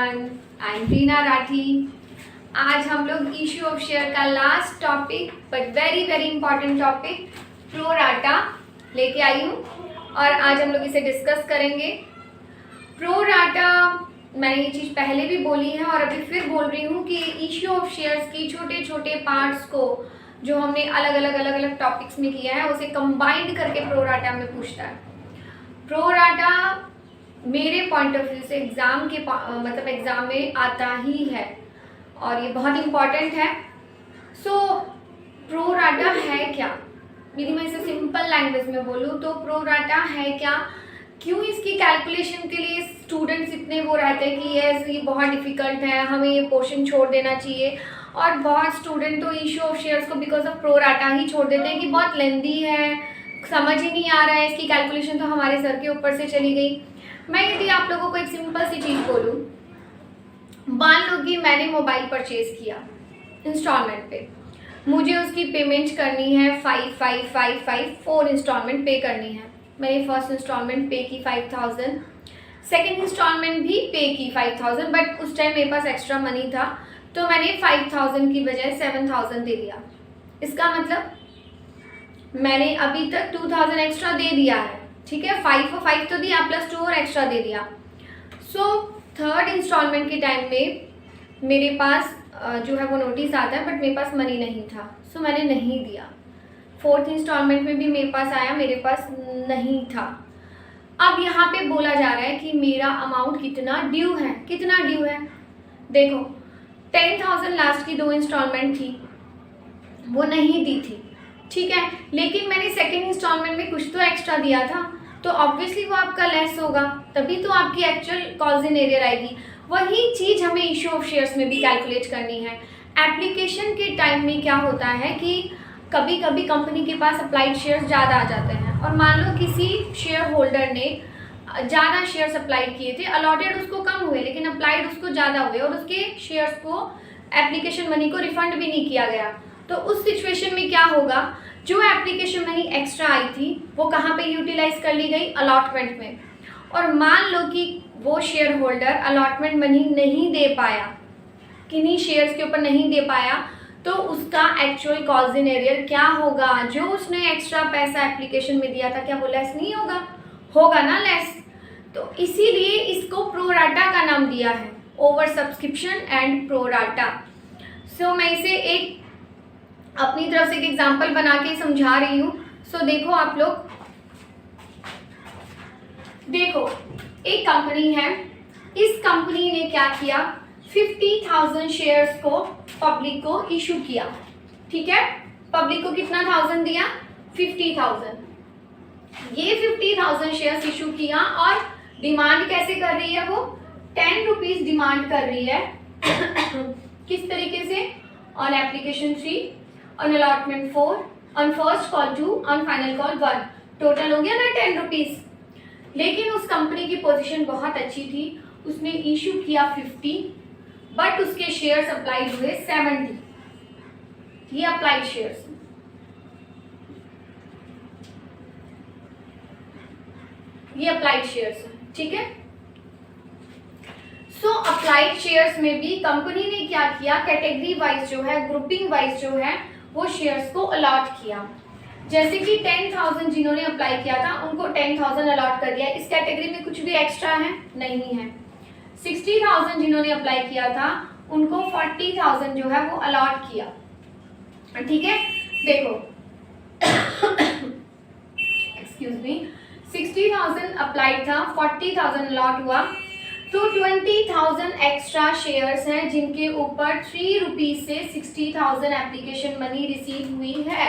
Everyone, I am Reena Rathi. आज हम लोग इशू ऑफ शेयर का last topic but very very important topic pro rata लेके आई हूँ और आज हम लोग इसे डिस्कस करेंगे। प्रो राटा मैंने ये चीज़ पहले भी बोली है और अभी फिर बोल रही हूँ कि इशू ऑफ शेयर्स की छोटे छोटे पार्ट्स को जो हमने अलग अलग टॉपिक्स में किया है उसे कंबाइंड करके प्रो राटा में पूछता है। प्रो राटा मेरे पॉइंट ऑफ व्यू से एग्ज़ाम के मतलब एग्ज़ाम में आता ही है और ये बहुत इम्पॉर्टेंट है। सो प्रो राटा है क्या, यदि मैं इसे सिंपल लैंग्वेज में बोलूँ तो प्रो राटा है क्या, क्यों इसकी कैलकुलेशन के लिए स्टूडेंट्स इतने वो रहते हैं कि ये बहुत डिफ़िकल्ट है, हमें ये पोर्शन छोड़ देना चाहिए। और बहुत स्टूडेंट तो इशू ऑफ शेयर्स को बिकॉज ऑफ प्रो राटा ही छोड़ देते हैं कि बहुत लेंदी है, समझ ही नहीं आ रहा है, इसकी कैलकुलेशन तो हमारे सर के ऊपर से चली गई। मैं यदि आप लोगों को एक सिंपल सी चीज़ बोलूँ, मान लो कि मैंने मोबाइल परचेज़ किया इंस्टॉलमेंट पे, मुझे उसकी पेमेंट करनी है 4 इंस्टॉलमेंट पे करनी है। मैंने फर्स्ट इंस्टॉलमेंट पे की 5000, सेकेंड इंस्टॉलमेंट भी पे की 5000, बट उस टाइम मेरे पास एक्स्ट्रा मनी था तो मैंने 5000 की बजाय 7000 दे दिया। इसका मतलब मैंने अभी तक 2000 एक्स्ट्रा दे दिया है, ठीक है, 5 और 5 तो दिया प्लस 2 और एक्स्ट्रा दे दिया। सो थर्ड इंस्टॉलमेंट के टाइम में मेरे पास जो है वो नोटिस आता है बट मेरे पास मनी नहीं था, सो मैंने नहीं दिया। फोर्थ इंस्टॉलमेंट में भी मेरे पास आया, मेरे पास नहीं था। अब यहाँ पे बोला जा रहा है कि मेरा अमाउंट कितना ड्यू है, कितना ड्यू है। देखो 10,000 लास्ट की 2 इंस्टॉलमेंट थी, वो नहीं दी थी, ठीक है, लेकिन मैंने सेकेंड इंस्टॉलमेंट में कुछ तो एक्स्ट्रा दिया था तो ऑब्वियसली वो आपका लेस होगा, तभी तो आपकी एक्चुअल कॉल्स इन एरियर आएगी। वही चीज़ हमें इशू ऑफ शेयर्स में भी कैलकुलेट करनी है। एप्लीकेशन के टाइम में क्या होता है कि कभी कभी कंपनी के पास अप्लाइड शेयर्स ज़्यादा आ जाते हैं और मान लो किसी शेयर होल्डर ने ज़्यादा शेयर्स अप्लाइड किए थे, अलॉटेड उसको कम हुए लेकिन अप्लाइड उसको ज़्यादा हुए और उसके शेयर्स को एप्लीकेशन मनी को रिफंड भी नहीं किया गया। तो उस सिचुएशन में क्या होगा, जो एप्लीकेशन मनी एक्स्ट्रा आई थी वो कहाँ पे यूटिलाइज कर ली गई, अलॉटमेंट में। और मान लो कि वो शेयर होल्डर अलॉटमेंट मनी नहीं दे पाया, किन्हीं शेयर्स के ऊपर नहीं दे पाया, तो उसका एक्चुअल कॉल्स इन एरियर क्या होगा, जो उसने एक्स्ट्रा पैसा एप्लीकेशन में दिया था क्या वो लेस नहीं होगा, होगा ना लेस। तो इसीलिए इसको प्रो राटा का नाम दिया है, oversubscription and pro rata. So मैं इसे एक अपनी तरफ से एक एग्जांपल बना के समझा रही हूँ। सो देखो आप लोग, देखो एक कंपनी है, इस कंपनी ने क्या किया, 50,000 शेयर्स को पब्लिक को इशू किया, ठीक है, पब्लिक को कितना थाउजेंड दिया, 50,000। ये 50,000 शेयर्स इशू किया और डिमांड कैसे कर रही है, वो 10 रुपीज डिमांड कर रही है किस तरीके से, on application 3, on allotment 4, on first call 2, on final call 1, total हो गया ना 10 रुपीज। लेकिन उस कंपनी की पोजीशन बहुत अच्छी थी, उसने इशू किया 50 बट उसके शेयर्स अप्लाइड हुए 70। ये अप्लाइड शेयर्स, ये अप्लाइड शेयर्स है, ठीक है। सो अप्लाइड शेयर्स में भी कंपनी ने क्या किया, कैटेगरी वाइज जो है, ग्रुपिंग वाइज जो है वो शेयर्स को अलॉट किया। जैसे कि 10,000 जिन्होंने अप्लाई किया था उनको 10,000 अलॉट कर दिया, इस कैटेगरी में कुछ भी एक्स्ट्रा है नहीं है। 60,000 जिन्होंने अप्लाई किया था उनको 40,000 जो है वो अलॉट किया, ठीक है। देखो एक्सक्यूज मी, 60,000 अप्लाइड था, 40,000 अलॉट हुआ, तो 20,000 एक्स्ट्रा शेयर्स हैं जिनके ऊपर 3 रुपीज से 60,000 एप्लीकेशन मनी रिसीव हुई है,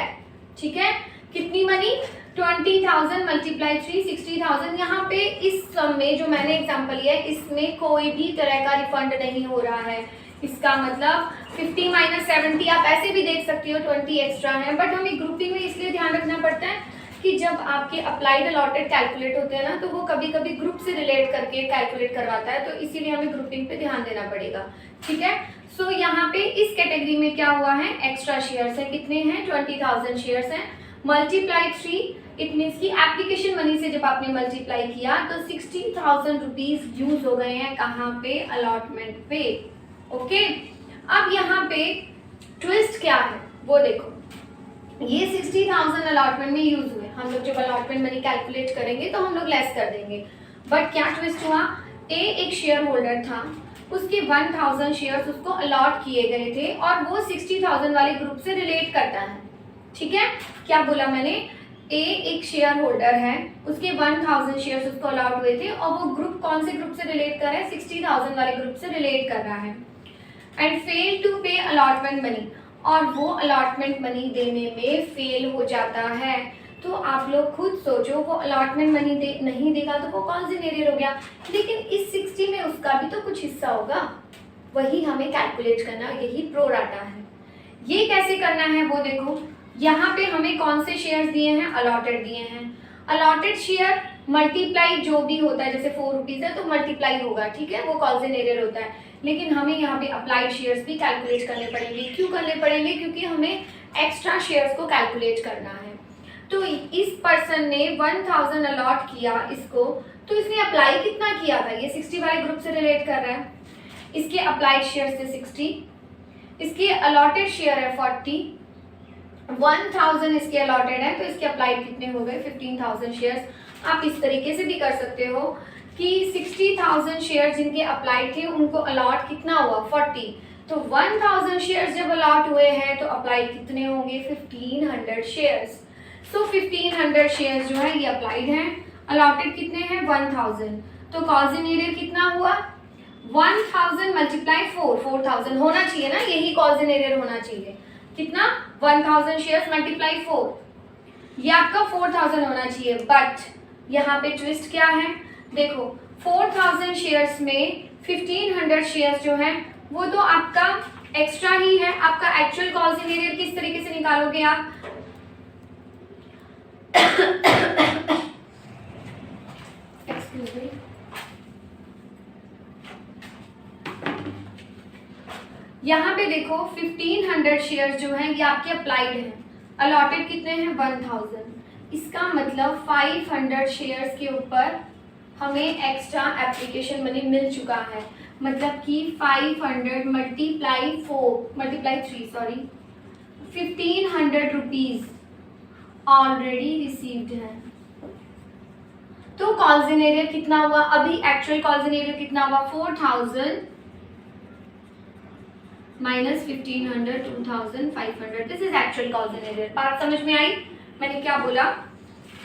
ठीक है। कितनी मनी, 20,000 मल्टीप्लाई 3, 60,000। यहाँ पे इस सम में जो मैंने एग्जांपल लिया है इसमें कोई भी तरह का रिफंड नहीं हो रहा है। इसका मतलब 50 माइनस 70 आप ऐसे भी देख सकती हो, 20 एक्स्ट्रा है, बट हमें ग्रुपिंग में इसलिए ध्यान रखना पड़ता है कि जब आपके अप्लाइड अलॉटेड कैलकुलेट होते हैं ना तो वो कभी कभी ग्रुप से रिलेट करके कैलकुलेट करवाता है, तो इसीलिए हमें ग्रुपिंग पे ध्यान देना पड़ेगा, ठीक है। सो यहाँ पे इस कैटेगरी में क्या हुआ है, एक्स्ट्रा शेयर्स है, कितने हैं, 20,000 शेयर्स हैं, मल्टीप्लाई 3, इट मीन्स की एप्लीकेशन मनी से जब आपने मल्टीप्लाई किया तो 60,000 रुपीज यूज हो गए हैं कहाँ पे, अलॉटमेंट पे। ओके, अब यहाँ पे ट्विस्ट क्या है वो देखो, ये 60,000 अलॉटमेंट में यूज हुए, हम लोग जब अलॉटमेंट मनी कैलकुलेट करेंगे तो हम लोग लेस कर देंगे, बट क्या ट्विस्ट हुआ, ए एक शेयर होल्डर था, उसके 1000 शेयर्स उसको अलॉट किए गए थे और वो 60,000 वाले ग्रुप से रिलेट करता है। ठीक है, क्या बोला मैंने, ए एक शेयर होल्डर है, उसके 1000 शेयर्स उसको अलॉट हुए थे और वो ग्रुप कौन से ग्रुप से रिलेट कर रहा है, 60,000 वाले ग्रुप से रिलेट कर रहा है। एंड फेल टू पे अलॉटमेंट मनी, और वो अलॉटमेंट मनी देने में फेल हो जाता है। तो आप लोग खुद सोचो, वो अलॉटमेंट मनी नहीं देगा तो वो कौन से हो गया, लेकिन इस 60 में उसका भी तो कुछ हिस्सा होगा, वही हमें कैलकुलेट करना, यही प्रो राटा है। ये कैसे करना है वो देखो, यहाँ पे हमें कौन से शेयर्स दिए हैं, अलॉटेड दिए हैं। अलॉटेड शेयर मल्टीप्लाई जो भी होता है, जैसे 4 रुपीज़ है तो मल्टीप्लाई होगा, ठीक है, वो कॉजन एरियर होता है। लेकिन हमें यहाँ पे अप्लाइड शेयर्स भी कैलकुलेट करने पड़ेंगे। क्यों करने पड़ेंगे, क्योंकि हमें एक्स्ट्रा शेयर्स को कैलकुलेट करना है। तो इस पर्सन ने 1000 अलॉट किया इसको, तो इसने अप्लाई कितना किया था, ये 60 वाले ग्रुप से रिलेट कर रहा है, इसके अप्लाइड शेयर थे 60, इसके अलॉटेड शेयर है 40, 1000 इसके अलॉटेड है तो इसके अप्लाइड कितने हो गए, 15,000 शेयर्स। आप इस तरीके से भी कर सकते हो कि 60,000 शेयर जिनके अप्लाइड थे उनको अलॉट कितना हुआ, 40, तो 1000 शेयर्स जब अलॉट हुए हैं तो अप्लाइड कितने होंगे, 1500 शेयर्स। सो 1500 शेयर्स जो है ये अप्लाइड हैं, अलॉटेड कितने हैं 1000, तो कॉजन एरियर कितना हुआ 1000 मल्टीप्लाई 4, 4000 होना चाहिए ना, यही कॉजन एरियर होना चाहिए, कितना 1000 शेयर्स मल्टीप्लाई 4, ये आपका 4000 होना चाहिए। बट यहाँ पे ट्विस्ट क्या है, देखो 4000 शेयर्स में 1500 शेयर्स जो है वो तो आपका एक्स्ट्रा ही है, आपका एक्चुअल कॉजन एरियर किस तरीके से निकालोगे आप, एक्सक्यूज मी, यहाँ पे देखो 1500 शेयर जो है ये आपके अप्लाइड हैं, अलॉटेड कितने हैं 1000, इसका मतलब 500 शेयर्स के ऊपर हमें एक्स्ट्रा एप्लीकेशन मनी मिल चुका है, मतलब कि 500 multiply 3 sorry 1500 rupees already received है। तो कॉजन एरियर कितना हुआ, अभी एक्चुअल कॉजन एरियर कितना हुआ 4000 minus 1500, 2500, this is actual calls in arrear. बात समझ में आई, मैंने क्या बोला,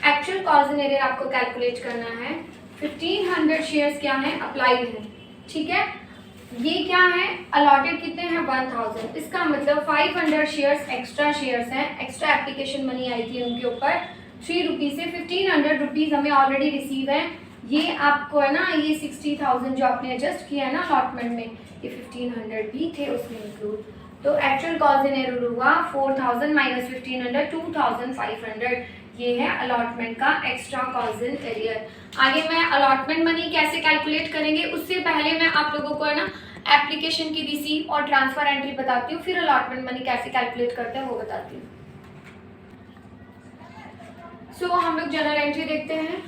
एक्चुअल कॉजन एरियर आपको कैलकुलेट करना है, 1500 शेयर्स क्या है, अप्लाइड है, ठीक है, ये क्या है अलॉटेड कितने हैं 1000, इसका मतलब 500 शेयर्स एक्स्ट्रा शेयर्स हैं, एक्स्ट्रा एप्लीकेशन मनी आई थी उनके ऊपर 3 रुपीज़ से, 1500 रुपीज़ हमें ऑलरेडी रिसीव है। ये आपको है ना, ये 60,000 जो आपने एडजस्ट किया है ना अलॉटमेंट में, ये 1500 भी थे उसमें इंक्लूड, तो एक्चुअल कॉजन एरर हुआ 4000 माइनस 1500, 2500, ये है अलॉटमेंट का एक्स्ट्रा कॉजन एरियर। आगे मैं अलॉटमेंट मनी कैसे कैलकुलेट करेंगे उससे पहले मैं आप लोगों को है ना एप्लीकेशन की रिसीव और ट्रांसफर एंट्री बताती हूँ, फिर अलॉटमेंट मनी कैसे कैलकुलेट करते हैं वो बताती हूँ। सो हम लोग जनरल एंट्री देखते हैं।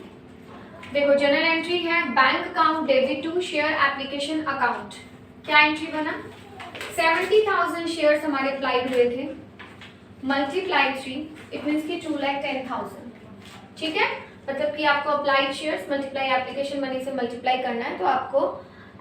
देखो जनरल एंट्री है bank account debit to share application account. क्या एंट्री बना, 70,000 शेयर्स हमारे अप्लाइड हुए थे, मल्टीप्लाई 3, इट मीन्स की 2,10,000, ठीक है, मतलब कि आपको applied shares multiply application money से मल्टीप्लाई करना है तो आपको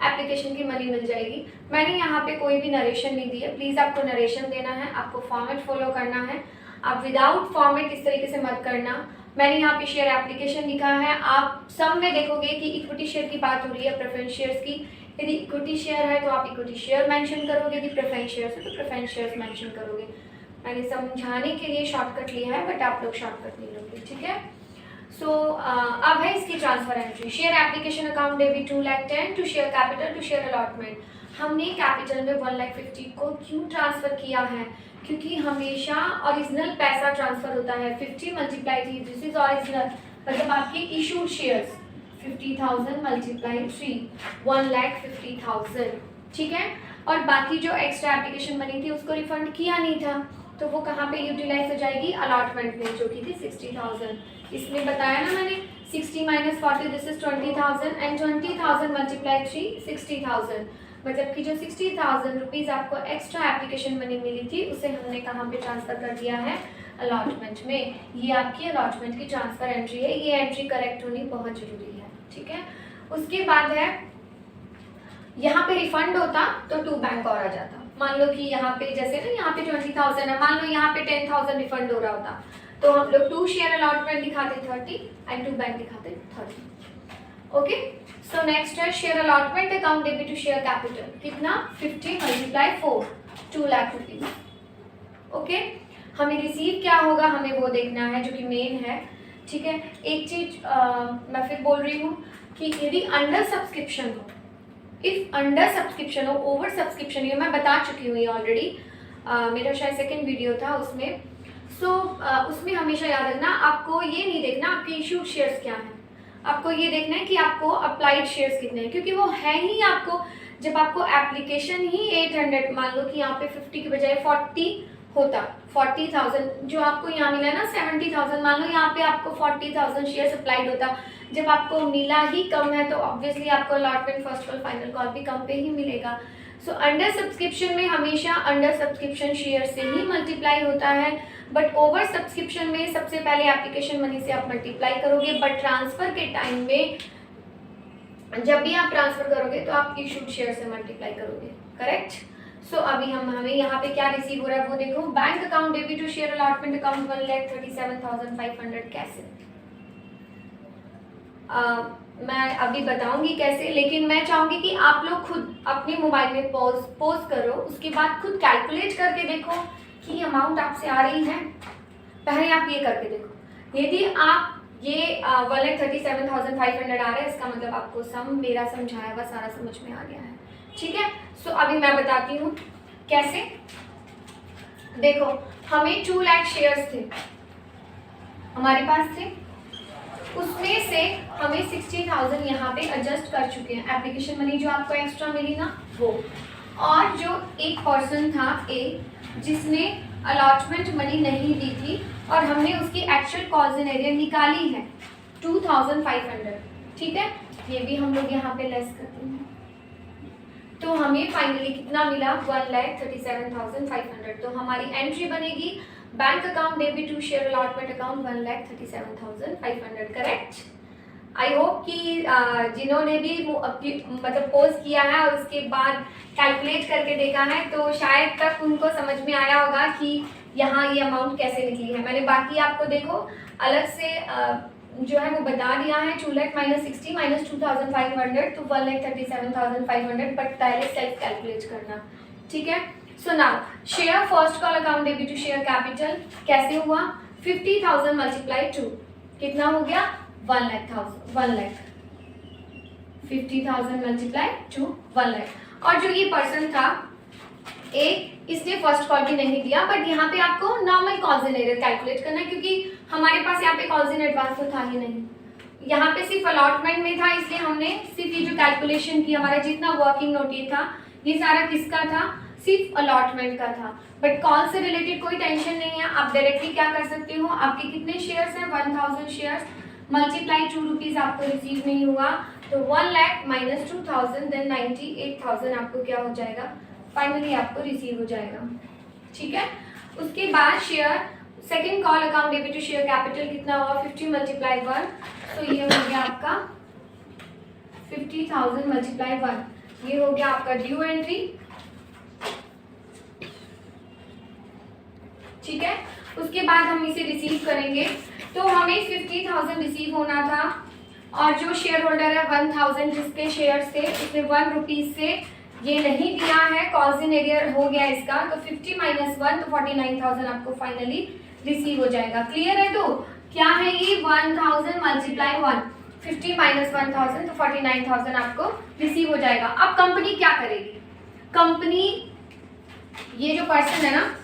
एप्लीकेशन की मनी मिल जाएगी। मैंने यहाँ पे कोई भी नरेशन नहीं दी है, प्लीज़ आपको नरेशन देना है, आपको फॉर्मेट फॉलो करना है, आप विदाउट फॉर्मेट इस तरीके से मत करना। मैंने यहाँ पे शेयर एप्लीकेशन लिखा है, आप सब में देखोगे कि इक्विटी शेयर की बात हो रही है, प्रेफरेंस शेयर्स की, यदि इक्विटी शेयर है तो आप इक्विटी शेयर मेंशन करोगे, यदि प्रेफरेंस शेयर्स है तो प्रेफरेंस शेयर्स मेंशन करोगे। मैंने समझाने के लिए शॉर्टकट लिया है बट आप लोग शॉर्टकट नहीं लोगे, ठीक है। सो अब है इसकी transfer entry, share application account debit 2,10,000 to share capital to share allotment. हमने कैपिटल में 1,50,000 को क्यों ट्रांसफर किया है, क्योंकि हमेशा ओरिजिनल पैसा ट्रांसफर होता है, 50 मल्टीप्लाई 3, दिस इज ओरिजिनल, मतलब आपके इशूड शेयर्स 50,000 मल्टीप्लाई 3, 1,50,000, ठीक है। और बाकी जो एक्स्ट्रा एप्लीकेशन मनी थी उसको रिफंड किया नहीं था, तो वो कहाँ पे यूटिलाइज हो जाएगी, अलॉटमेंट में, जो कि थी 60,000। इसमें बताया ना मैंने 60 - 40 दिस इज 20,000 एंड 20,000 मल्टीप्लाई 3 60,000, मतलब कि जो 60,000 रुपीज़ आपको एक्स्ट्रा एप्लीकेशन मनी मिली थी उसे हमने कहाँ पे ट्रांसफ़र कर दिया है, अलॉटमेंट में। ये आपकी अलॉटमेंट की ट्रांसफ़र एंट्री है, ये एंट्री करेक्ट होनी बहुत ज़रूरी है, ठीक है। उसके बाद है यहाँ पे रिफंड होता तो टू बैंक और आ जाता। मान लो कि यहाँ पे जैसे ना यहाँ पे 20,000 है, मान लो यहाँ पे 10,000 रिफंड हो रहा होता तो हम लोग 2 शेयर अलॉटमेंट दिखाते 30 एंड 2 बैंक दिखाते 30। ओके, सो नेक्स्ट है share allotment account debit to share capital, कितना 50 × 4 2 लाख रुपीज। ओके, हमें रिसीव क्या होगा हमें वो देखना है जो कि मेन है, ठीक है। एक चीज मैं फिर बोल रही हूँ कि यदि अंडर सब्सक्रिप्शन हो, इफ अंडर सब्सक्रिप्शन हो, ओवर सब्सक्रिप्शन, ये मैं बता चुकी हूँ ये ऑलरेडी, मेरा शायद सेकंड वीडियो था उसमें। सो उसमें हमेशा याद रखना, आपको ये नहीं देखना आपके इशूड शेयर्स क्या हैं, आपको ये देखना है कि आपको अप्लाइड शेयर्स कितने हैं, क्योंकि वो है ही आपको, जब आपको एप्लीकेशन ही 800, मान लो कि यहाँ पे 50 की बजाय 40 होता, 40,000 जो आपको यहाँ मिला ना 70,000, मान लो यहाँ पे आपको 40,000 शेयर्स अप्लाइड होता, जब आपको मिला ही कम है तो ऑब्वियसली आपको allotment first call final call भी कम पे ही मिलेगा। सो अंडर सब्सक्रिप्शन में हमेशा अंडर सब्सक्रिप्शन शेयर से ही मल्टीप्लाई होता है, बट ओवर सब्सक्रिप्शन में सबसे पहले एप्लीकेशन मनी से आप मल्टीप्लाई करोगे, बट ट्रांसफर के टाइम में जब भी आप ट्रांसफर करोगे तो आप इशूड शेयर से मल्टीप्लाई करोगे, करेक्ट। सो अभी हमें यहाँ पे क्या रिसीव हो रहा है वो देखो, bank account debit to share allotment account 1,37,500, कैसे मैं अभी बताऊंगी कैसे, लेकिन मैं चाहूंगी कि आप लोग खुद अपने मोबाइल में पॉज करो, उसके बाद खुद कैलकुलेट करके देखो कि अमाउंट आपसे आ रही है। पहले आप ये करके देखो, यदि आप ये 1,37,500 आ रहा है, इसका मतलब आपको सम मेरा समझाया हुआ सारा समझ में आ गया है, ठीक है। सो अभी मैं बताती हूँ कैसे। देखो, हमें 2 लाख शेयर्स थे हमारे पास थे, उसमें से हमें 60,000 यहाँ पे एडजस्ट कर चुके हैं, एप्लीकेशन मनी जो आपको एक्स्ट्रा मिली ना वो, और जो एक पर्सन था ए जिसने अलॉटमेंट मनी नहीं दी थी और हमने उसकी एक्चुअल कॉज इन एरियर निकाली है 2,500, ठीक है, ये भी हम लोग यहाँ पे लेस करते हैं, तो हमें फाइनली कितना मिला 1,37,500। तो हमारी एंट्री बनेगी bank account debit to share allotment account 1,37,500, correct. I hope कि जिन्होंने भी मतलब पोज किया है और उसके बाद कैलकुलेट करके देखा है तो शायद तक उनको समझ में आया होगा कि यहाँ ये अमाउंट कैसे निकली है। मैंने बाकी आपको देखो अलग से जो है वो बता दिया है, 2 लाख - 60 - 2,500 तो 1,37,500, बट पहले सेल्फ कैलकुलेट करना, ठीक है। So now share first call account debit to share capital कैसे हुआ, 50,000 मल्टीप्लाई 2 कितना हो गया 1 लाख, 50,000 मल्टीप्लाई 2 1 लाख। और जो ये पर्सन था ए, इसने फर्स्ट कॉल भी नहीं दिया, बट यहाँ पे आपको normal calls in arrear calculate करना है, क्योंकि हमारे पास यहाँ पे कॉल्स इन एडवांस तो था ही नहीं, यहाँ पे सिर्फ अलॉटमेंट में था, इसलिए हमने सिर्फ ये जो कैलकुलेशन की, हमारा जितना वर्किंग नोट ये था ये सारा किसका था, सिर्फ अलॉटमेंट का था, बट कॉल से रिलेटेड कोई टेंशन नहीं है। आप डायरेक्टली क्या कर सकते हो, आपके कितने शेयर्स हैं 1,000 शेयर्स मल्टीप्लाई 2 रुपीज़ आपको रिसीव नहीं हुआ तो 1 लाख - 2,000 देन 98,000 आपको क्या हो जाएगा, फाइनली आपको रिसीव हो जाएगा, ठीक है। उसके बाद share second call account debit to share capital कितना हुआ 50 × 1, तो ये हो गया आपका 50,000 × 1, ये हो गया आपका ड्यू एंट्री, ठीक है। उसके बाद हम इसे रिसीव करेंगे, तो हमें 50,000 रिसीव होना था और जो शेयर होल्डर है 1,000 जिसके शेयर थे उसने 1 रुपीज़ से ये नहीं दिया है, कॉल्स इन एरियर हो गया इसका, तो 50 - 1 तो 49,000 आपको फाइनली रिसीव हो जाएगा। क्लियर है, तो क्या है ये 1,000 × 1, 50 - 1,000 तो 49,000 आपको रिसीव हो जाएगा। अब कंपनी क्या करेगी, कंपनी ये जो पर्सन है ना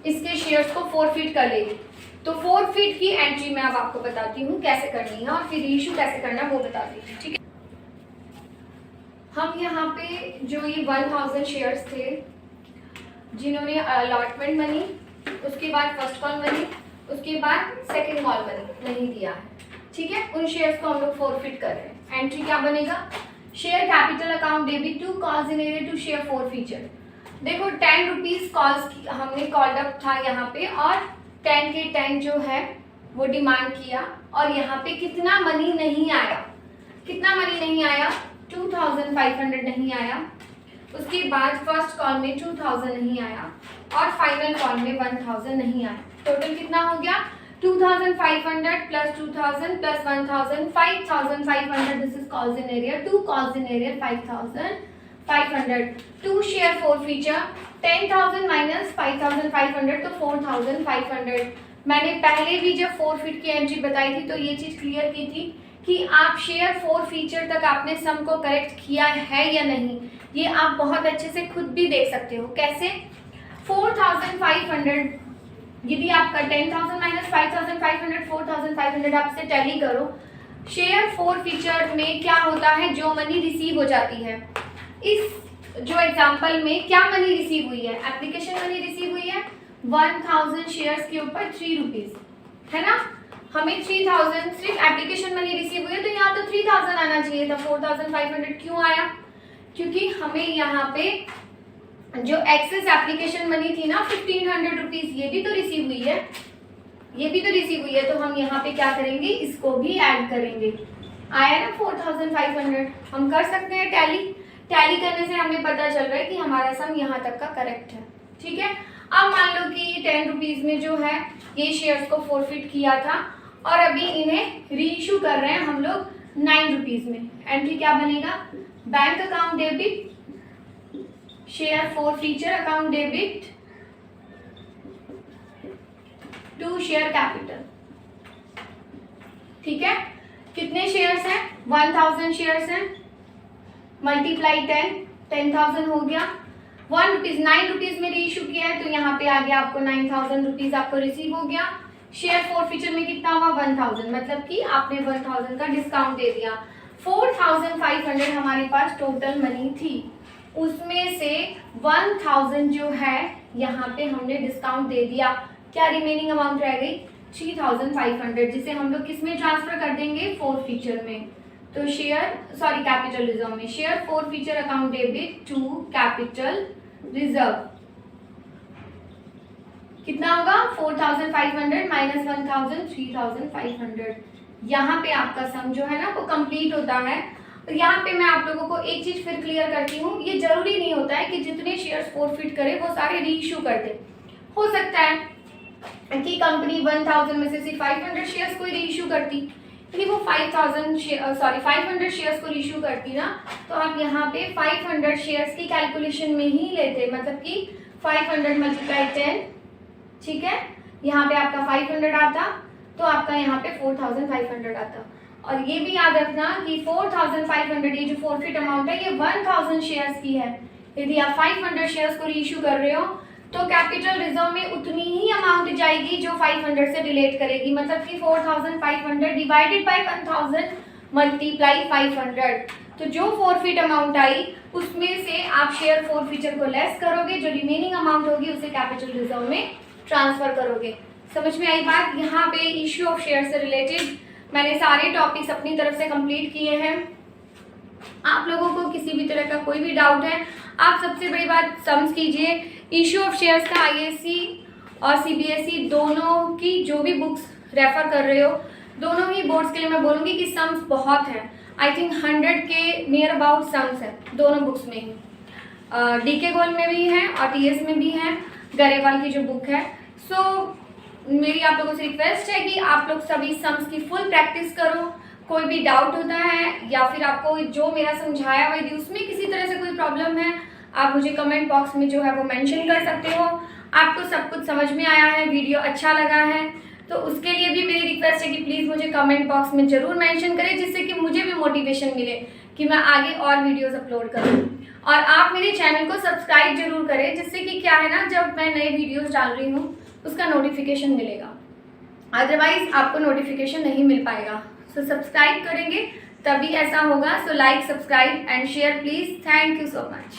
इसके शेयर्स को फोरफिट कर लेगी, तो फोरफिट की एंट्री मैं अब आपको बताती हूँ कैसे करनी है और फिर इशू कैसे करना है वो बताती हूँ, ठीक है। हम यहाँ पे जो ये 1,000 शेयर्स थे जिन्होंने अलॉटमेंट मनी, उसके बाद फर्स्ट कॉल मनी, उसके बाद सेकंड कॉल मनी नहीं दिया है, ठीक है, उन शेयर्स को हम लोग फॉरफिट कर रहे हैं। एंट्री क्या बनेगा, share capital account debit to calls in arrear to share forfeiture. देखो 10 रुपीज कॉल्स हमने कॉल्ड अप था यहाँ पे, और 10 के 10 जो है वो डिमांड किया, और यहाँ पे कितना मनी नहीं आया, कितना मनी नहीं आया, 2500 नहीं आया, उसके बाद फर्स्ट कॉल में 2000 नहीं आया, और फाइनल कॉल में 1000 नहीं आया। टोटल कितना हो गया, 2500 plus 2000 plus 1000, 5500। This is calls in area, 2 calls in area 5500, 2 share forfeiture 10,000 minus 5500 तो 4500। मैंने पहले भी जब फॉरफिट की एंट्री बताई थी तो ये चीज़ क्लियर की थी कि आप शेयर फॉरफीचर तक आपने सम को करेक्ट किया है या नहीं, ये आप बहुत अच्छे से खुद भी देख सकते हो। कैसे, 4500 यदि आपका 10,000 माइनस 5500 4500 आपसे टैली करो, शेयर फॉरफीचर में क्या होता है, जो मनी रिसीव हो जाती है। इस जो एग्जांपल में क्या मनी रिसीव हुई है, एप्लीकेशन मनी रिसीव हुई है 1000 शेयर्स के ऊपर 3 रुपीज, है ना, हमें 3000 सिर्फ एप्लीकेशन मनी रिसीव हुई है, तो यहाँ तो 3000 आना चाहिए था, 4500 क्यों आया, क्योंकि हमें यहाँ पे जो एक्सेस एप्लीकेशन मनी थी ना 1500 रुपीज, ये भी तो रिसीव हुई है, ये भी तो रिसीव हुई है, तो हम यहाँ पे क्या करेंगे, इसको भी ऐड करेंगे। आया ना 4500, हम कर सकते हैं टैली, टैली करने से हमें पता चल रहा है कि हमारा सम यहाँ तक का करेक्ट है, ठीक है। अब मान लो कि 10 रुपीज में जो है ये शेयर्स को फॉरफिट किया था, और अभी इन्हें री इशू कर रहे हैं हम लोग 9 रुपीज में। एंट्री क्या बनेगा, bank account debit, share forfeiture account debit to share capital, ठीक है। कितने शेयर्स हैं, 1000 शेयर्स हैं, मल्टीप्लाई 10,000 हो गया, 1 रुपीज 9 रुपीज में री इशू किया है, तो यहाँ पे आ गया आपको 9000 रुपीज आपको रिसीव हो गया। शेयर फॉरफीचर में कितना हुआ, 1000, मतलब कि आपने 1000 का डिस्काउंट दे दिया। 4500 हमारे पास टोटल मनी थी, उसमें से 1000 जो है यहाँ पे हमने डिस्काउंट दे दिया, क्या रिमेनिंग अमाउंट रह गई 3500, जिसे हम लोग किस में ट्रांसफर कर देंगे, फॉरफीचर में। तो शेयर सॉरी कैपिटल रिजर्व में, share forfeiture account debit to capital reserve कितना होगा, 4500 माइनस 1000 3500। यहाँ पे आपका सम जो है ना वो कंप्लीट होता है। तो यहाँ पे मैं आप लोगों को एक चीज फिर क्लियर करती हूँ, ये जरूरी नहीं होता है कि जितने शेयर्स फॉरफिट करे वो सारे री इशू कर दे। हो सकता है कि कंपनी 1000 में से सिर्फ 500 शेयर्स को री इशू करती, यदि वो 500 शेयर्स को इशू करती ना, तो आप यहाँ पे 500 शेयर्स की कैलकुलेशन में ही लेते, मतलब कि 500 मल्टीप्लाई 10, ठीक है, यहाँ पे आपका 500 आता, तो आपका यहाँ पे 4500 आता। और ये भी याद रखना कि 4500 ये जो फॉरफिट अमाउंट है ये 1000 शेयर्स की है। यदि आप 500 शेयर्स को रीइशू कर रहे हो तो कैपिटल रिजर्व में उतनी ही अमाउंट जाएगी जो 500 से रिलेट करेगी, मतलब कि 4500 डिवाइडेड बाय 1000 मल्टीप्लाई 500। तो जो फॉरफिट अमाउंट आई उसमें से आप शेयर फॉरफीचर को लेस करोगे, जो रिमेनिंग अमाउंट होगी उसे कैपिटल रिजर्व में ट्रांसफर करोगे। समझ में आई बात। यहाँ पे इश्यू ऑफ शेयर से रिलेटेड मैंने सारे टॉपिक्स अपनी तरफ से कंप्लीट किए हैं। आप लोगों को किसी भी तरह का कोई भी डाउट है, आप सबसे बड़ी बात समझ कीजिए, इश्यू ऑफ शेयर्स का आईएससी और सीबीएसई दोनों की जो भी बुक्स रेफर कर रहे हो, दोनों ही बोर्ड्स के लिए मैं बोलूँगी कि सम्स बहुत हैं। आई थिंक 100 के नियर अबाउट सम्स है दोनों बुक्स में ही। डीके गोल में भी है और टीएस में भी है, गरेवाल की जो बुक है। सो मेरी आप लोगों से रिक्वेस्ट है कि आप लोग सभी सम्स की फुल प्रैक्टिस करो। कोई भी डाउट होता है या फिर आपको जो मेरा समझाया हुआ यदि उसमें किसी तरह से कोई प्रॉब्लम है, आप मुझे कमेंट बॉक्स में जो है वो मेंशन कर सकते हो। आपको सब कुछ समझ में आया है, वीडियो अच्छा लगा है, तो उसके लिए भी मेरी रिक्वेस्ट है कि प्लीज़ मुझे कमेंट बॉक्स में ज़रूर मेंशन करें, जिससे कि मुझे भी मोटिवेशन मिले कि मैं आगे और वीडियोस अपलोड करूं। और आप मेरे चैनल को सब्सक्राइब जरूर करें, जिससे कि क्या है ना, जब मैं नए वीडियोस डाल रही हूँ उसका नोटिफिकेशन मिलेगा, अदरवाइज आपको नोटिफिकेशन नहीं मिल पाएगा। सो सब्सक्राइब करेंगे तभी ऐसा होगा। So like, subscribe and share please. Thank you so much.